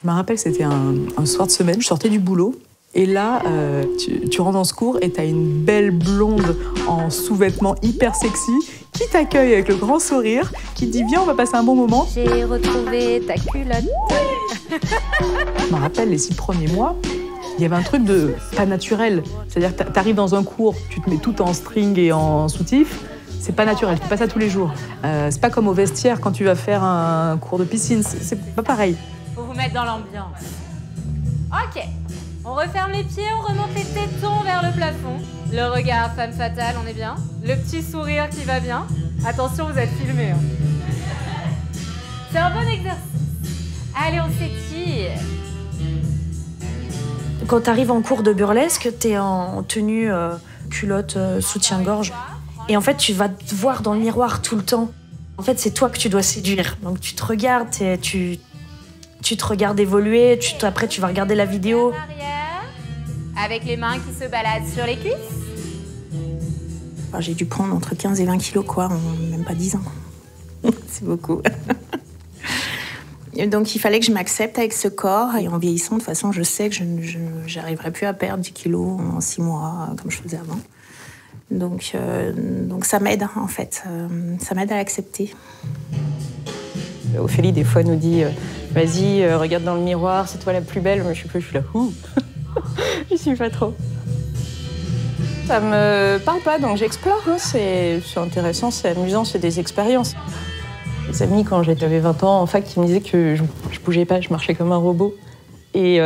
Je me rappelle, c'était un soir de semaine, je sortais du boulot. Et là, tu rentres dans ce cours et t'as une belle blonde en sous-vêtements hyper sexy qui t'accueille avec le grand sourire, qui te dit « Viens, on va passer un bon moment ». J'ai retrouvé ta culotte. Je me rappelle, les 6 premiers mois, il y avait un truc de pas naturel. C'est-à-dire que t'arrives dans un cours, tu te mets tout en string et en soutif. C'est pas naturel, tu fais pas ça tous les jours. C'est pas comme au vestiaire quand tu vas faire un cours de piscine, c'est pas pareil. Faut vous mettre dans l'ambiance. Ok, on referme les pieds, on remonte les tétons vers le plafond. Le regard femme fatale, on est bien. Le petit sourire qui va bien. Attention, vous êtes filmés. Hein. C'est un bon exercice. Allez, on s'étire. Quand tu arrives en cours de burlesque, tu es en tenue culotte, soutien-gorge. Et en fait, tu vas te voir dans le miroir tout le temps. En fait, c'est toi que tu dois séduire. Donc tu te regardes, tu te regardes évoluer. Après, tu vas regarder la vidéo. Avec les mains qui se baladent sur les cuisses. J'ai dû prendre entre 15 et 20 kilos, quoi, en même pas 10 ans. C'est beaucoup. Donc il fallait que je m'accepte avec ce corps. Et en vieillissant, de toute façon, je sais que je n'arriverai plus à perdre 10 kilos en 6 mois, comme je faisais avant. Donc ça m'aide, en fait. Ça m'aide à l'accepter. Ophélie, des fois, nous dit vas-y, regarde dans le miroir, c'est toi la plus belle. Moi, je suis là, ouh. Je suis pas trop. Ça me parle pas, donc j'explore. Hein. C'est intéressant, c'est amusant, c'est des expériences. Mes amis, quand j'avais 20 ans en fac, qui me disaient que je bougeais pas, je marchais comme un robot. Et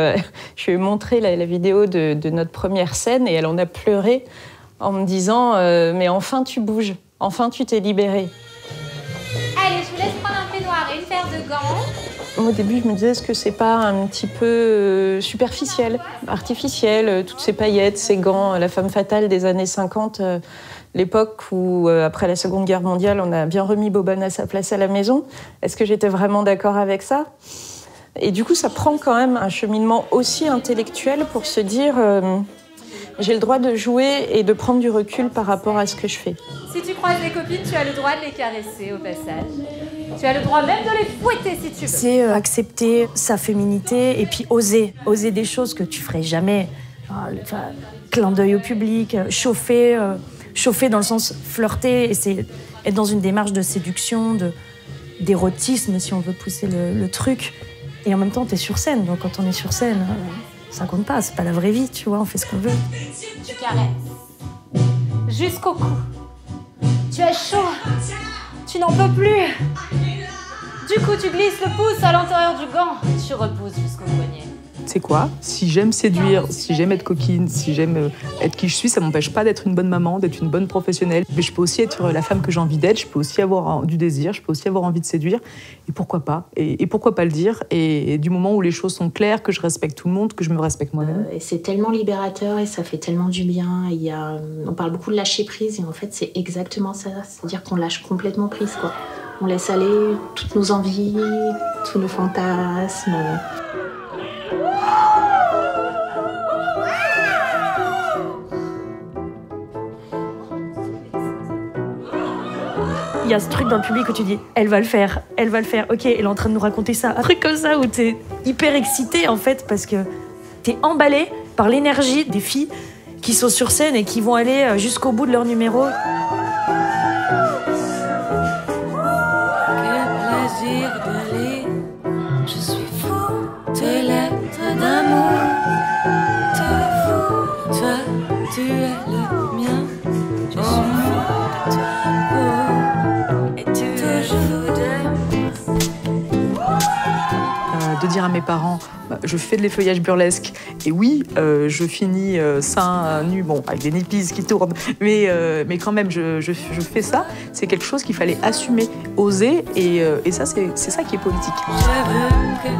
je lui ai montré la vidéo de notre première scène et elle en a pleuré en me disant mais enfin tu bouges, enfin tu t'es libérée. Allez, je vous laisse prendre un peignoir et une paire de gants. Au début, je me disais, est-ce que c'est pas un petit peu superficiel, artificiel, toutes ces paillettes, ces gants, la femme fatale des années 50, l'époque où, après la Seconde Guerre mondiale, on a bien remis Boban à sa place à la maison. Est-ce que j'étais vraiment d'accord avec ça? Et du coup, ça prend quand même un cheminement aussi intellectuel pour se dire j'ai le droit de jouer et de prendre du recul par rapport à ce que je fais. Si tu croises des copines, tu as le droit de les caresser au passage. Tu as le droit même de les fouetter si tu veux. C'est accepter sa féminité et puis oser des choses que tu ferais jamais. Clin d'œil au public, chauffer dans le sens flirter, et c'est être dans une démarche de séduction, d'érotisme si on veut pousser le truc. Et en même temps, t'es sur scène, donc quand on est sur scène, ça compte pas, c'est pas la vraie vie, tu vois, on fait ce qu'on veut. Tu caresses jusqu'au cou. Tu as chaud, tu n'en peux plus. Du coup, tu glisses le pouce à l'intérieur du gant. Tu repousses jusqu'au poignet. C'est quoi? Si j'aime séduire, si j'aime être coquine, si j'aime être qui je suis, ça m'empêche pas d'être une bonne maman, d'être une bonne professionnelle. Mais je peux aussi être la femme que j'ai envie d'être, je peux aussi avoir du désir, je peux aussi avoir envie de séduire. Et pourquoi pas? Et pourquoi pas le dire? Et du moment où les choses sont claires, que je respecte tout le monde, que je me respecte moi-même. C'est tellement libérateur et ça fait tellement du bien. On parle beaucoup de lâcher prise et en fait, c'est exactement ça. C'est-à-dire qu'on lâche complètement prise, quoi. On laisse aller toutes nos envies, tous nos fantasmes. Il y a ce truc dans le public où tu dis elle va le faire, ok, elle est en train de nous raconter ça. Un truc comme ça où t'es hyper excité en fait parce que t'es emballé par l'énergie des filles qui sont sur scène et qui vont aller jusqu'au bout de leur numéro. Je suis fou de lettres d'amour. Toi, tu es le mien. Je suis fou de toi. Oh, et tu es fou de dire à mes parents, je fais de l'effeuillage burlesque, et oui, je finis seins nus, bon, avec des nippies qui tournent, mais quand même, je fais ça, c'est quelque chose qu'il fallait assumer, oser, et ça, c'est ça qui est politique. Je veux que